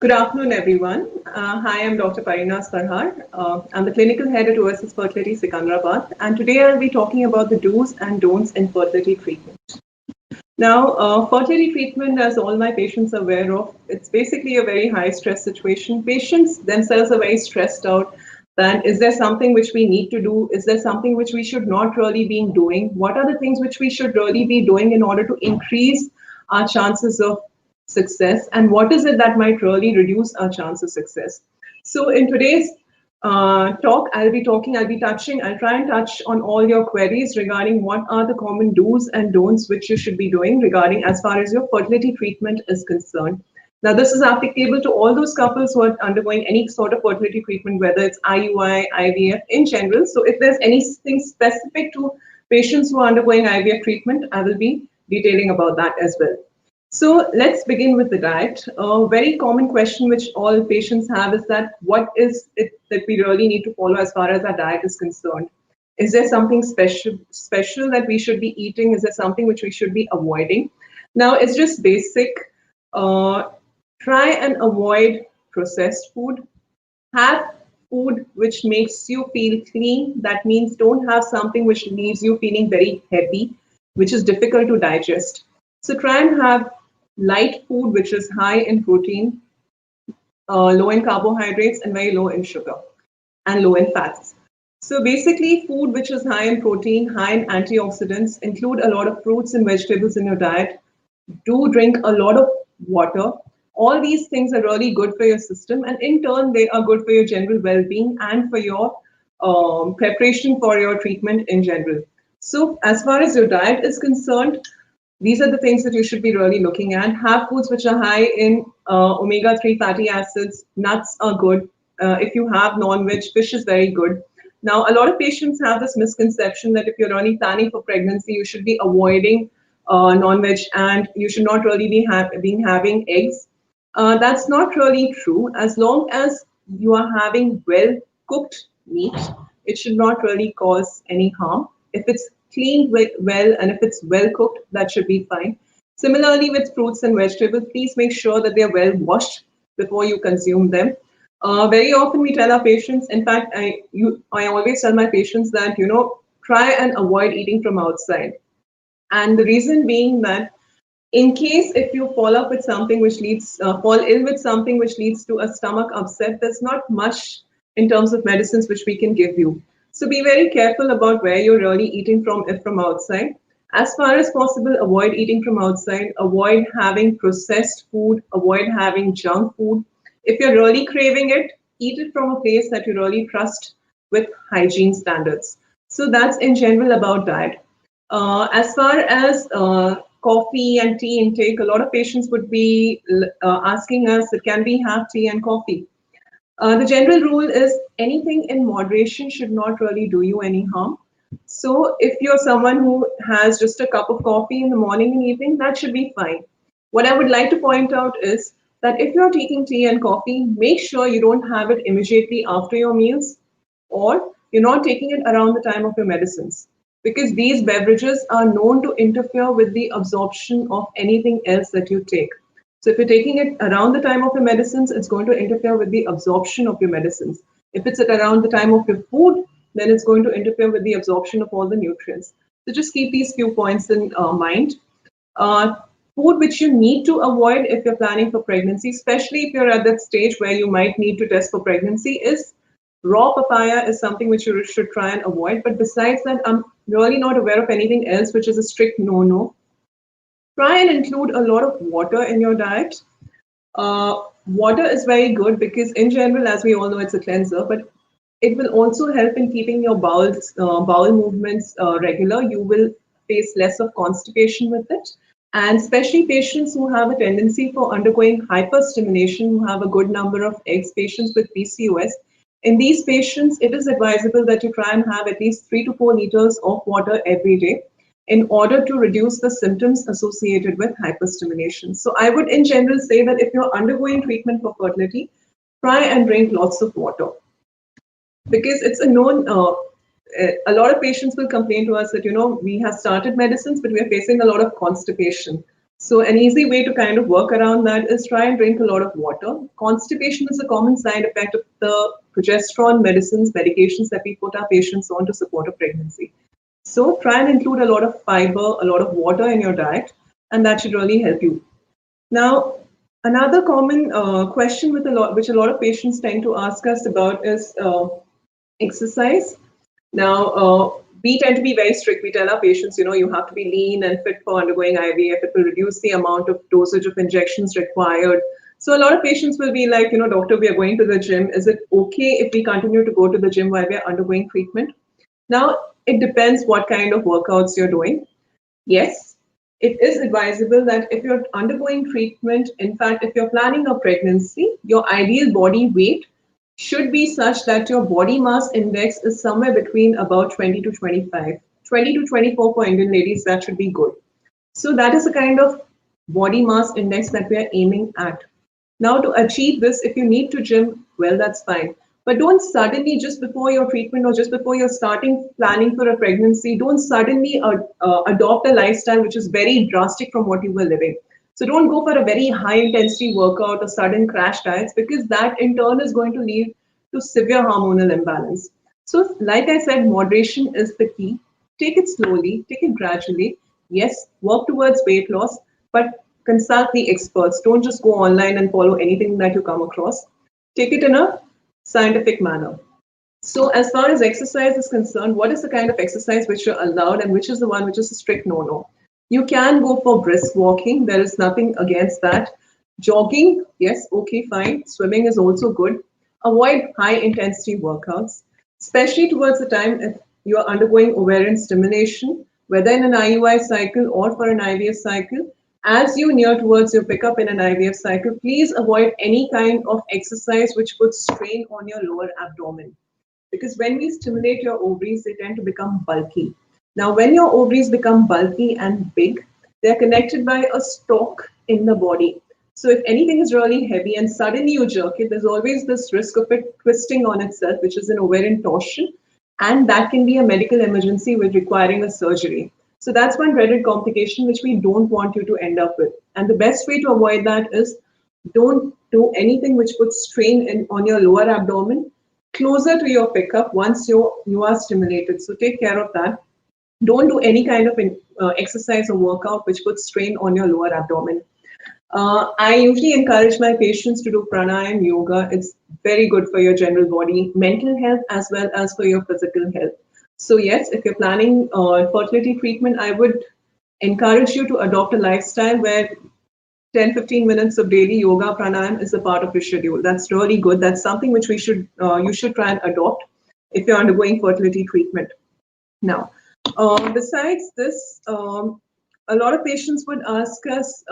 Good afternoon, everyone. Hi, I'm Dr. Parina Sarhar. I'm the clinical head at Oasis Fertility, Secunderabad, and today I'll be talking about the do's and don'ts in fertility treatment. Now, fertility treatment, as all my patients are aware of, it's basically a very high stress situation. Patients themselves are very stressed out. Then, is there something which we need to do? Is there something which we should not really be doing? What are the things which we should really be doing in order to increase our chances of success? And what is it that might really reduce our chance of success? So, in today's talk, I'll try and touch on all your queries regarding what are the common do's and don'ts which you should be doing regarding as far as your fertility treatment is concerned. Now, this is applicable to all those couples who are undergoing any sort of fertility treatment, whether it's IUI, IVF in general. So, if there's anything specific to patients who are undergoing IVF treatment, I will be detailing about that as well. So let's begin with the diet. A very common question which all patients have is that what is it that we really need to follow as far as our diet is concerned? Is there something special that we should be eating? Is there something which we should be avoiding? Now it's just basic. Try and avoid processed food. Have food which makes you feel clean. That means don't have something which leaves you feeling very heavy, which is difficult to digest. So try and have light food which is high in protein, low in carbohydrates, and very low in sugar and low in fats. So basically, food which is high in protein, high in antioxidants, include a lot of fruits and vegetables in your diet. Do drink a lot of water. All these things are really good for your system, and in turn, they are good for your general well-being and for your preparation for your treatment in general. So, as far as your diet is concerned, these are the things that you should be really looking at. Have foods which are high in omega-3 fatty acids. Nuts are good. If you have non-veg, fish is very good. Now, a lot of patients have this misconception that if you're really planning for pregnancy, you should be avoiding non-veg and you should not really be having eggs. That's not really true. As long as you are having well-cooked meat, it should not really cause any harm. If it's cleaned well and if it's well cooked, that should be fine. Similarly, with fruits and vegetables, please make sure that they are well washed before you consume them. Very often we tell our patients, in fact, I always tell my patients that, try and avoid eating from outside. And the reason being that in case if you fall ill with something which leads to a stomach upset, there's not much in terms of medicines which we can give you. So be very careful about where you're really eating from, if from outside. As far as possible, avoid eating from outside, avoid having processed food, avoid having junk food. If you're really craving it, eat it from a place that you really trust with hygiene standards. So that's in general about diet. As far as coffee and tea intake, a lot of patients would be asking us, can we have tea and coffee? The general rule is anything in moderation should not really do you any harm. So if you're someone who has just a cup of coffee in the morning and evening, that should be fine. What I would like to point out is that if you're taking tea and coffee, make sure you don't have it immediately after your meals or you're not taking it around the time of your medicines, because these beverages are known to interfere with the absorption of anything else that you take. So if you're taking it around the time of your medicines, it's going to interfere with the absorption of your medicines. If it's at around the time of your food, then it's going to interfere with the absorption of all the nutrients. So just keep these few points in mind. Food which you need to avoid if you're planning for pregnancy, especially if you're at that stage where you might need to test for pregnancy, is raw papaya is something which you should try and avoid. But besides that, I'm really not aware of anything else which is a strict no-no. Try and include a lot of water in your diet. Water is very good because in general, as we all know, it's a cleanser, but it will also help in keeping your bowel movements regular. You will face less of constipation with it. And especially patients who have a tendency for undergoing hyperstimulation, who have a good number of eggs, patients with PCOS. In these patients, it is advisable that you try and have at least 3 to 4 liters of water every day in order to reduce the symptoms associated with hyperstimulation. So I would in general say that if you're undergoing treatment for fertility, try and drink lots of water. Because it's a known, a lot of patients will complain to us that, we have started medicines, but we are facing a lot of constipation. So an easy way to kind of work around that is try and drink a lot of water. Constipation is a common side effect of the progesterone medications that we put our patients on to support a pregnancy. So try and include a lot of fiber, a lot of water in your diet, and that should really help you. Now, another common question which a lot of patients tend to ask us about is exercise. Now, we tend to be very strict. We tell our patients, you have to be lean and fit for undergoing IVF. It will reduce the amount of dosage of injections required. So a lot of patients will be like, doctor, we are going to the gym. Is it okay if we continue to go to the gym while we are undergoing treatment? Now, it depends what kind of workouts you're doing. Yes, it is advisable that if you're undergoing treatment, in fact, if you're planning a pregnancy, your ideal body weight should be such that your body mass index is somewhere between about 20 to 25. 20 to 24 for Indian ladies, that should be good. So that is the kind of body mass index that we are aiming at. Now, to achieve this, if you need to gym, well, that's fine. But don't suddenly, just before your treatment or just before you're starting planning for a pregnancy, don't suddenly adopt a lifestyle which is very drastic from what you were living. So don't go for a very high intensity workout or sudden crash diets, because that in turn is going to lead to severe hormonal imbalance. So, like I said, moderation is the key. Take it slowly, take it gradually. Yes, work towards weight loss, but consult the experts. Don't just go online and follow anything that you come across. Take it in a scientific manner. So, as far as exercise is concerned, what is the kind of exercise which you're allowed and which is the one which is a strict no-no? You can go for brisk walking. There is nothing against that. Jogging, yes, okay, fine. Swimming is also good. Avoid high intensity workouts, especially towards the time if you are undergoing ovarian stimulation, whether in an IUI cycle or for an IVF cycle. As you near towards your pickup in an IVF cycle, please avoid any kind of exercise which puts strain on your lower abdomen. Because when we stimulate your ovaries, they tend to become bulky. Now, when your ovaries become bulky and big, they're connected by a stalk in the body. So if anything is really heavy and suddenly you jerk it, there's always this risk of it twisting on itself, which is an ovarian torsion. And that can be a medical emergency with requiring a surgery. So that's one dreaded complication which we don't want you to end up with. And the best way to avoid that is don't do anything which puts strain on your lower abdomen closer to your pickup once you are stimulated. So take care of that. Don't do any kind of exercise or workout which puts strain on your lower abdomen. I usually encourage my patients to do pranayama yoga. It's very good for your general body, mental health, as well as for your physical health. So yes, if you're planning fertility treatment, I would encourage you to adopt a lifestyle where 10-15 minutes of daily yoga pranayama is a part of your schedule. That's really good. That's something which you should try and adopt if you're undergoing fertility treatment. Now, besides this, a lot of patients would ask us,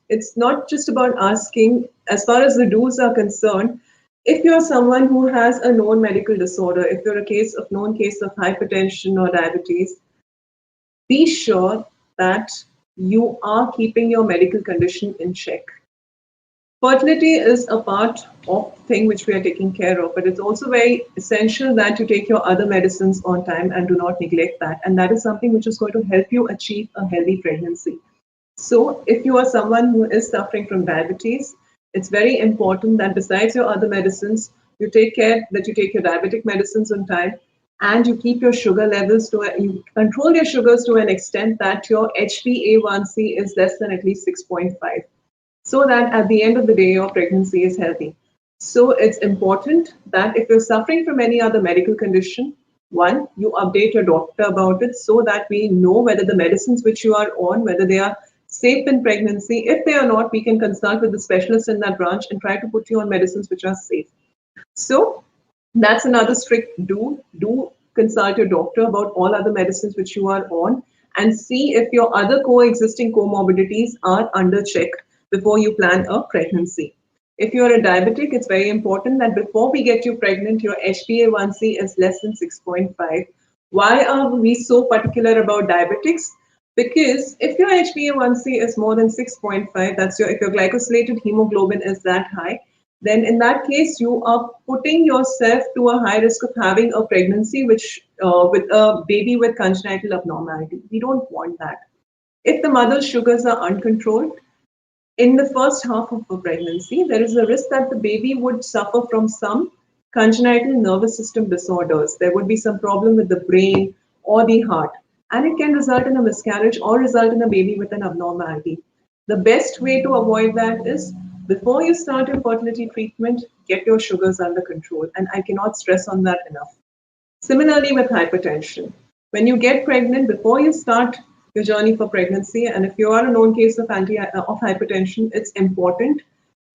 it's not just about asking, as far as the do's are concerned, if you're someone who has a known medical disorder, if you're a known case of hypertension or diabetes, be sure that you are keeping your medical condition in check. Fertility is a part of the thing which we are taking care of, but it's also very essential that you take your other medicines on time and do not neglect that. And that is something which is going to help you achieve a healthy pregnancy. So if you are someone who is suffering from diabetes, it's very important that besides your other medicines, you take care that you take your diabetic medicines on time and you keep your sugar levels you control your sugars to an extent that your HbA1c is less than at least 6.5, so that at the end of the day, your pregnancy is healthy. So it's important that if you're suffering from any other medical condition, one, you update your doctor about it so that we know whether the medicines which you are on, whether they are safe in pregnancy. If they are not, we can consult with the specialist in that branch and try to put you on medicines which are safe. So that's another strict do. Do consult your doctor about all other medicines which you are on and see if your other coexisting comorbidities are under check before you plan a pregnancy. If you're a diabetic, it's very important that before we get you pregnant, your HbA1c is less than 6.5. Why are we so particular about diabetics? Because if your HbA1c is more than 6.5, if your glycosylated hemoglobin is that high, then in that case, you are putting yourself to a high risk of having a pregnancy with a baby with congenital abnormality. We don't want that. If the mother's sugars are uncontrolled, in the first half of a pregnancy, there is a risk that the baby would suffer from some congenital nervous system disorders. There would be some problem with the brain or the heart, and it can result in a miscarriage or result in a baby with an abnormality. The best way to avoid that is before you start your fertility treatment, get your sugars under control. And I cannot stress on that enough. Similarly, with hypertension, when you get pregnant, before you start your journey for pregnancy, and if you are a known case of of hypertension, it's important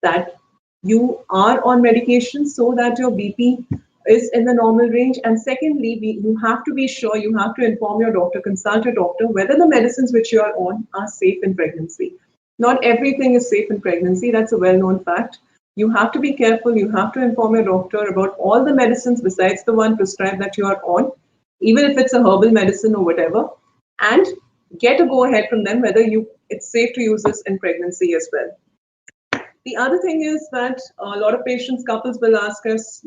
that you are on medication so that your BP is in the normal range. And secondly, you have to be sure, you have to inform your doctor, consult your doctor whether the medicines which you are on are safe in pregnancy. Not everything is safe in pregnancy. That's a well-known fact. You have to be careful. You have to inform your doctor about all the medicines besides the one prescribed that you are on, even if it's a herbal medicine or whatever, and get a go ahead from them whether it's safe to use this in pregnancy as well. The other thing is that a lot of patients, couples will ask us,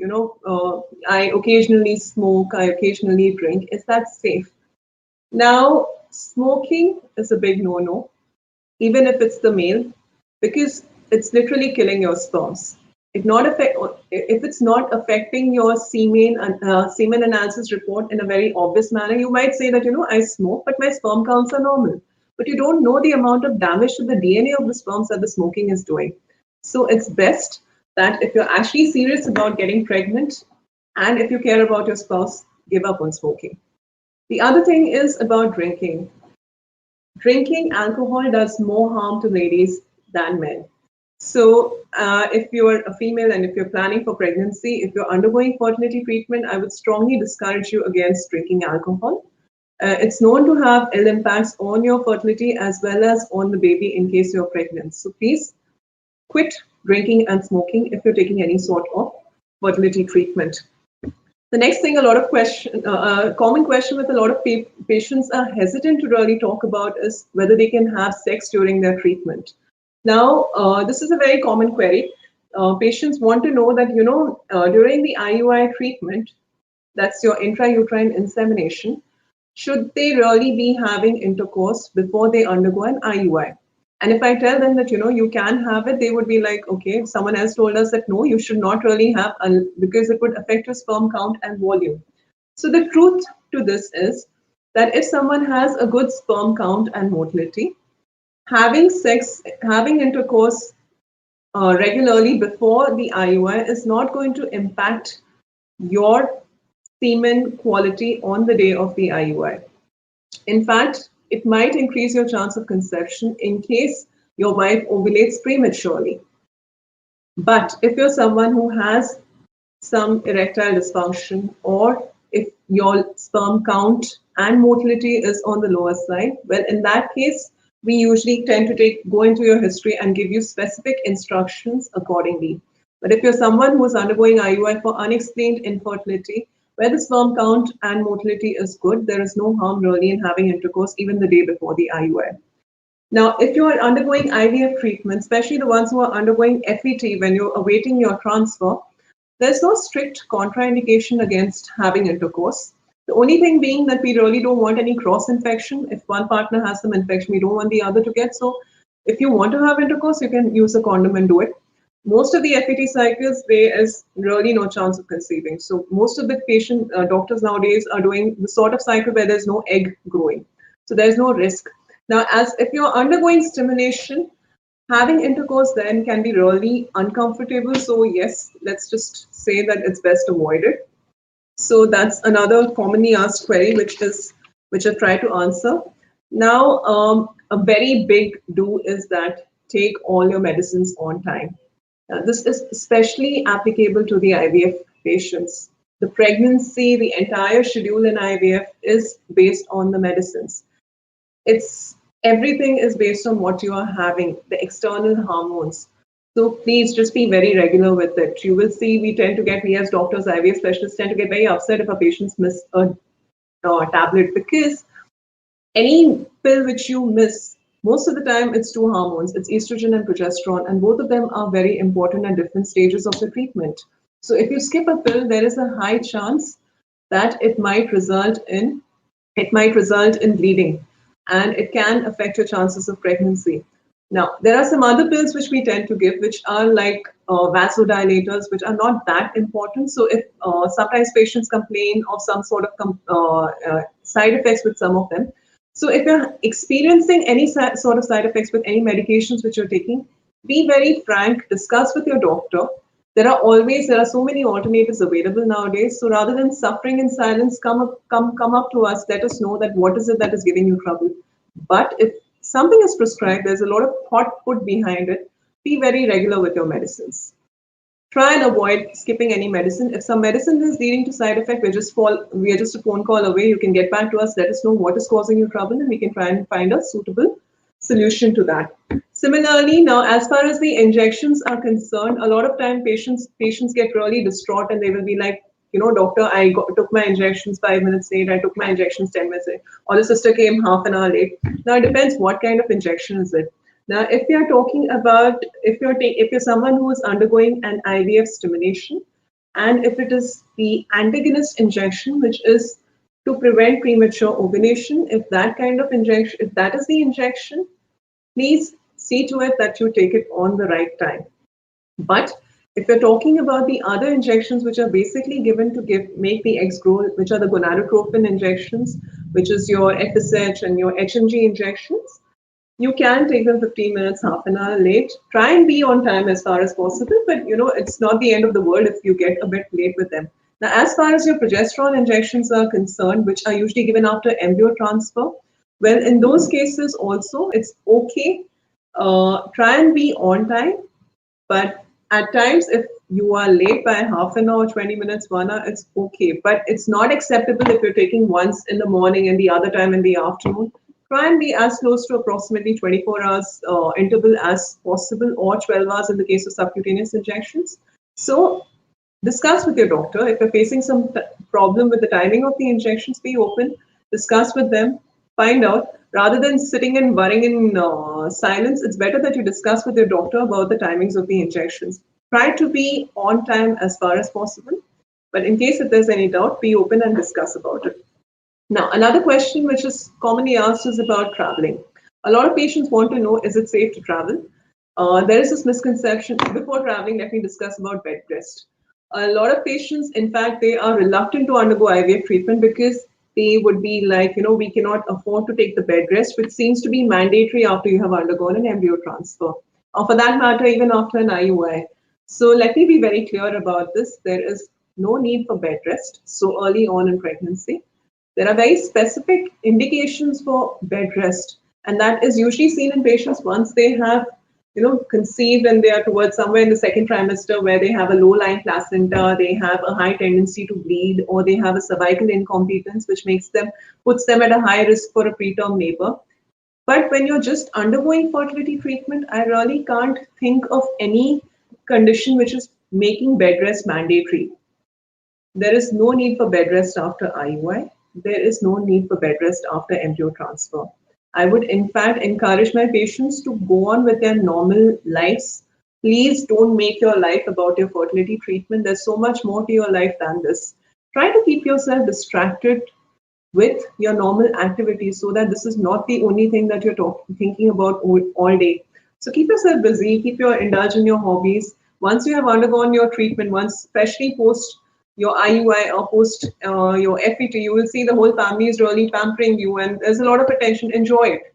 I occasionally smoke, I occasionally drink. Is that safe? Now, smoking is a big no-no, even if it's the male, because it's literally killing your sperms. If it's not affecting your semen analysis report in a very obvious manner, you might say that, I smoke, but my sperm counts are normal. But you don't know the amount of damage to the DNA of the sperms that the smoking is doing. So it's best that if you're actually serious about getting pregnant and if you care about your spouse, give up on smoking. The other thing is about drinking. Drinking alcohol does more harm to ladies than men. So if you're a female and if you're planning for pregnancy, if you're undergoing fertility treatment, I would strongly discourage you against drinking alcohol. It's known to have ill impacts on your fertility as well as on the baby in case you're pregnant. So please quit drinking and smoking if you're taking any sort of fertility treatment. The next thing, common question with a lot of patients are hesitant to really talk about is whether they can have sex during their treatment. Now, this is a very common query. Patients want to know that, during the IUI treatment, that's your intrauterine insemination, should they really be having intercourse before they undergo an IUI? And if I tell them that, you can have it, they would be like, okay, someone else told us that no, you should not really have, because it would affect your sperm count and volume. So the truth to this is that if someone has a good sperm count and motility, having intercourse regularly before the IUI is not going to impact your semen quality on the day of the IUI. In fact, it might increase your chance of conception in case your wife ovulates prematurely. But if you're someone who has some erectile dysfunction, or if your sperm count and motility is on the lower side, well, in that case, we usually tend to go into your history and give you specific instructions accordingly. But if you're someone who's undergoing IUI for unexplained infertility, where the sperm count and motility is good, there is no harm really in having intercourse even the day before the IUI. Now, if you are undergoing IVF treatment, especially the ones who are undergoing FET when you're awaiting your transfer, there's no strict contraindication against having intercourse. The only thing being that we really don't want any cross infection. If one partner has some infection, we don't want the other to get. So if you want to have intercourse, you can use a condom and do it. Most of the FET cycles, there is really no chance of conceiving. So most of the patient doctors nowadays are doing the sort of cycle where there's no egg growing. So there's no risk. Now, as if you're undergoing stimulation, having intercourse then can be really uncomfortable. So yes, let's just say that it's best avoided. So that's another commonly asked query, which I try to answer. Now, a very big do is that take all your medicines on time. This is especially applicable to the IVF patients. The pregnancy, the entire schedule in IVF is based on the medicines. Everything is based on what you are having, the external hormones. So please just be very regular with it. You will see we as doctors, IVF specialists tend to get very upset if our patients miss a tablet, because any pill which you miss, most of the time it's two hormones, it's estrogen and progesterone, and both of them are very important at different stages of the treatment. So if you skip a pill, there is a high chance that it might result in bleeding. and it can affect your chances of pregnancy. Now, there are some other pills which we tend to give, which are like vasodilators, which are not that important. So, if sometimes patients complain of some sort of side effects with some of them. So, if you're experiencing any sort of side effects with any medications which you're taking, be very frank, discuss with your doctor. There are so many alternatives available nowadays. So rather than suffering in silence, come up to us. Let us know that what is it that is giving you trouble. But if something is prescribed, there's a lot of thought put behind it. Be very regular with your medicines. Try and avoid skipping any medicine. If some medicine is leading to side effect, we are just a phone call away. You can get back to us, let us know what is causing you trouble, and we can try and find a suitable solution to that. Similarly, now as far as the injections are concerned, a lot of time patients get really distraught and they will be like, doctor, took my injections 5 minutes late. I took my injections 10 minutes late, or the sister came half an hour late. Now it depends what kind of injection is it. Now, if we are talking about if you're someone who is undergoing an IVF stimulation, and if it is the antagonist injection, which is to prevent premature ovulation, if that is the injection, please see to it that you take it on the right time. But if you're talking about the other injections, which are basically given to make the eggs grow, which are the gonadotropin injections, which is your FSH and your HMG injections, you can take them 15 minutes, half an hour late. Try and be on time as far as possible, but it's not the end of the world if you get a bit late with them. Now, as far as your progesterone injections are concerned, which are usually given after embryo transfer, well, in those cases also, it's okay. Try and be on time, but at times, if you are late by half an hour, 20 minutes, 1 hour, it's okay. But it's not acceptable if you're taking once in the morning and the other time in the afternoon. Try and be as close to approximately 24 hours interval as possible, or 12 hours in the case of subcutaneous injections. So discuss with your doctor. If you're facing some problem with the timing of the injections, be open, discuss with them, find out. Rather than sitting and worrying in silence, it's better that you discuss with your doctor about the timings of the injections. Try to be on time as far as possible. But in case if there's any doubt, be open and discuss about it. Now, another question which is commonly asked is about traveling. A lot of patients want to know, is it safe to travel? There is this misconception. Before traveling, let me discuss about bed rest. A lot of patients, in fact, they are reluctant to undergo IVF treatment because they would be like, we cannot afford to take the bed rest, which seems to be mandatory after you have undergone an embryo transfer, or for that matter, even after an IUI. So let me be very clear about this. There is no need for bed rest so early on in pregnancy. There are very specific indications for bed rest, and that is usually seen in patients once they have, conceived and they are towards somewhere in the second trimester where they have a low-lying placenta, they have a high tendency to bleed, or they have a cervical incompetence, which puts them at a high risk for a preterm labor. But when you're just undergoing fertility treatment, I really can't think of any condition which is making bed rest mandatory. There is no need for bed rest after IUI. There is no need for bed rest after embryo transfer. I would, in fact, encourage my patients to go on with their normal lives. Please don't make your life about your fertility treatment. There's so much more to your life than this. Try to keep yourself distracted with your normal activities so that this is not the only thing that you're thinking about all day. So keep yourself busy, indulge in your hobbies. Once you have undergone your treatment, especially post your IUI or post your FET, you will see the whole family is really pampering you and there's a lot of attention. Enjoy it.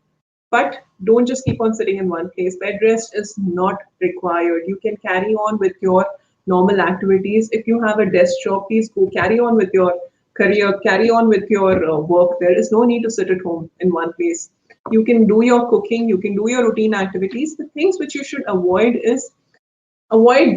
But don't just keep on sitting in one place. Bed rest is not required. You can carry on with your normal activities. If you have a desk job, please go carry on with your career, carry on with your work. There is no need to sit at home in one place. You can do your cooking, you can do your routine activities. The things which you should avoid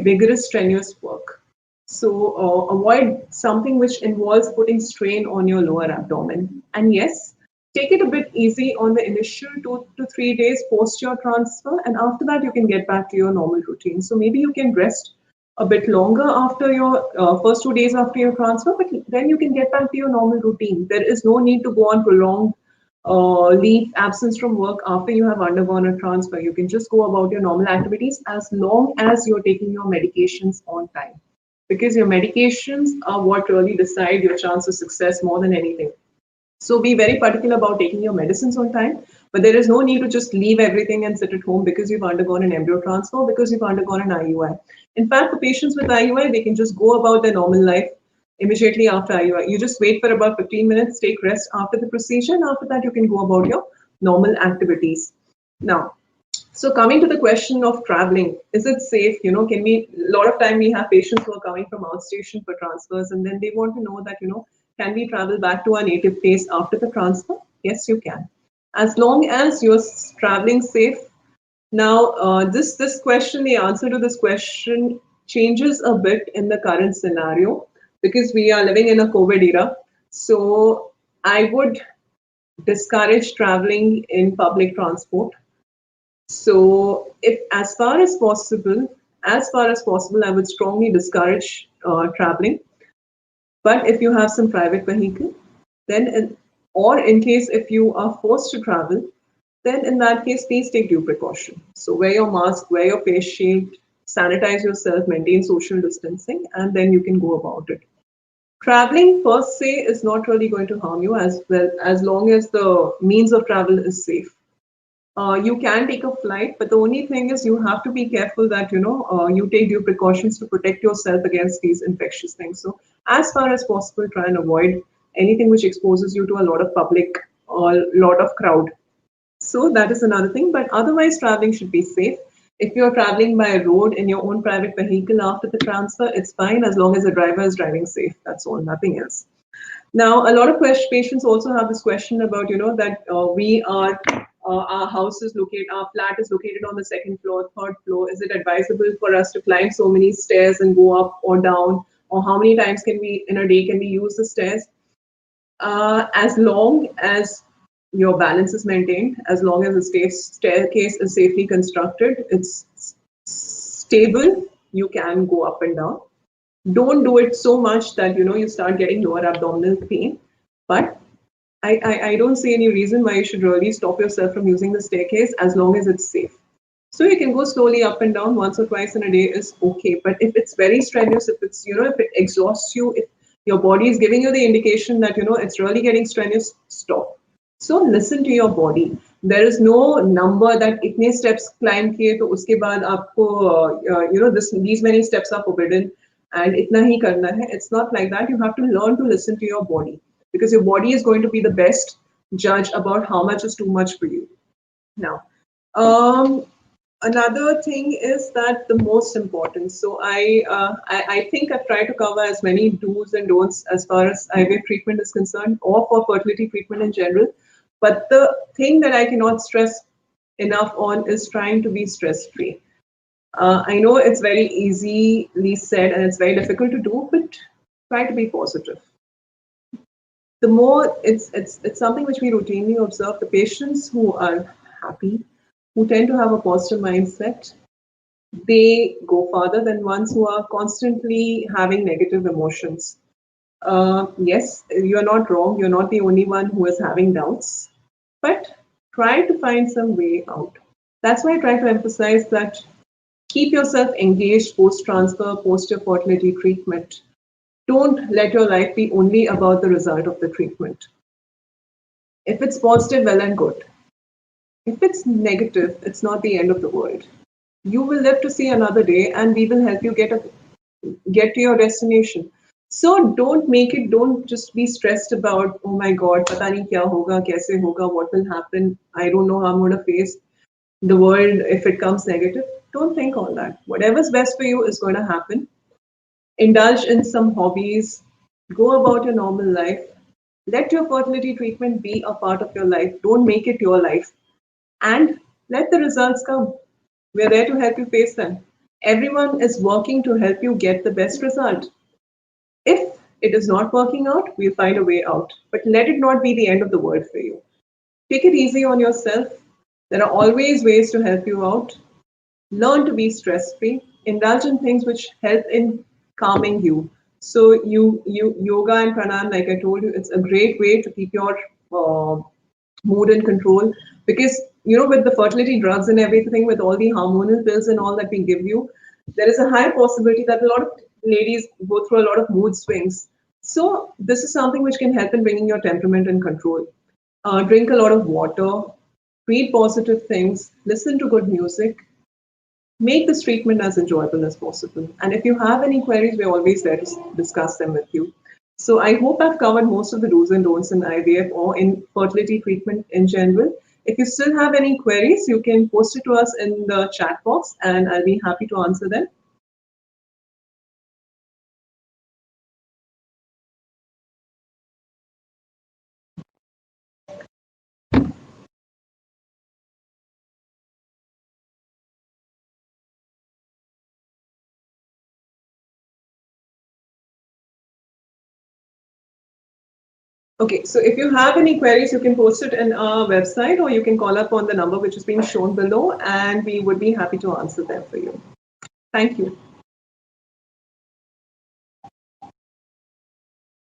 vigorous, strenuous work. So avoid something which involves putting strain on your lower abdomen. And yes, take it a bit easy on the initial 2 to 3 days post your transfer. And after that, you can get back to your normal routine. So maybe you can rest a bit longer after your first 2 days after your transfer, but then you can get back to your normal routine. There is no need to go on prolonged leave, absence from work after you have undergone a transfer. You can just go about your normal activities as long as you're taking your medications on time. Because your medications are what really decide your chance of success more than anything. So be very particular about taking your medicines on time. But there is no need to just leave everything and sit at home because you've undergone an embryo transfer, because you've undergone an IUI. In fact, the patients with IUI, they can just go about their normal life immediately after IUI. You just wait for about 15 minutes, take rest after the procedure, and after that you can go about your normal activities. Now, so coming to the question of traveling, is it safe? Can we, a lot of time we have patients who are coming from outstation for transfers, and then they want to know that, can we travel back to our native place after the transfer? Yes, you can. As long as you're traveling safe. Now, this question, the answer to this question changes a bit in the current scenario because we are living in a COVID era. So I would discourage traveling in public transport. So, if as far as possible, I would strongly discourage traveling. But if you have some private vehicle, then or in case if you are forced to travel, then in that case, please take due precaution. So wear your mask, wear your face shield, sanitize yourself, maintain social distancing, and then you can go about it. Traveling per se is not really going to harm you as well as long as the means of travel is safe. You can take a flight, but the only thing is you have to be careful that you take due precautions to protect yourself against these infectious things. So as far as possible, try and avoid anything which exposes you to a lot of public or a lot of crowd. So that is another thing. But otherwise, traveling should be safe. If you're traveling by road in your own private vehicle after the transfer, it's fine as long as the driver is driving safe. That's all, nothing else. Now, a lot of patients also have this question about, that our house is located, our flat is located on the second floor, third floor. Is it advisable for us to climb so many stairs and go up or down? Or how many times in a day can we use the stairs? As long as your balance is maintained, as long as the staircase is safely constructed, it's stable, you can go up and down. Don't do it so much that you start getting lower abdominal pain. But I don't see any reason why you should really stop yourself from using the staircase as long as it's safe. So you can go slowly up and down once or twice in a day is okay. But if it's very strenuous, if it exhausts you, if your body is giving you the indication that it's really getting strenuous, stop. So listen to your body. There is no number that itne steps climb kiye to uske baad aapko these many steps are forbidden and itna hi karna hai. It's not like that. You have to learn to listen to your body because your body is going to be the best judge about how much is too much for you. Now, another thing is that the most important. So I think I've tried to cover as many do's and don'ts as far as IVF treatment is concerned, or for fertility treatment in general. But the thing that I cannot stress enough on is trying to be stress-free. I know it's very easily said and it's very difficult to do, but try to be positive. The more it's something which we routinely observe. The patients who are happy, who tend to have a positive mindset, they go farther than ones who are constantly having negative emotions. Yes, you're not wrong. You're not the only one who is having doubts, but try to find some way out. That's why I try to emphasize that keep yourself engaged post-transfer, post your fertility treatment. Don't let your life be only about the result of the treatment. If it's positive, well and good. If it's negative, it's not the end of the world. You will live to see another day and we will help you get to your destination. So don't just be stressed about, oh my God, pata nahi kya hoga, kaise hoga, what will happen, I don't know how I'm going to face the world if it comes negative. Don't think all that. Whatever's best for you is going to happen. Indulge in some hobbies, go about your normal life. Let your fertility treatment be a part of your life. Don't make it your life. And let the results come. We're there to help you face them. Everyone is working to help you get the best result. If it is not working out, we'll find a way out. But let it not be the end of the world for you. Take it easy on yourself. There are always ways to help you out. Learn to be stress-free. Indulge in things which help in calming you. So yoga and pranayama, like I told you, it's a great way to keep your mood in control. Because with the fertility drugs and everything, with all the hormonal pills and all that we give you, there is a high possibility that a lot of ladies go through a lot of mood swings. So this is something which can help in bringing your temperament in control. Drink a lot of water, read positive things, listen to good music, make this treatment as enjoyable as possible. And if you have any queries, we're always there to discuss them with you. So I hope I've covered most of the do's and don'ts in IVF or in fertility treatment in general. If you still have any queries, you can post it to us in the chat box and I'll be happy to answer them. Okay, so if you have any queries, you can post it in our website or you can call up on the number which is being shown below and we would be happy to answer them for you. Thank you.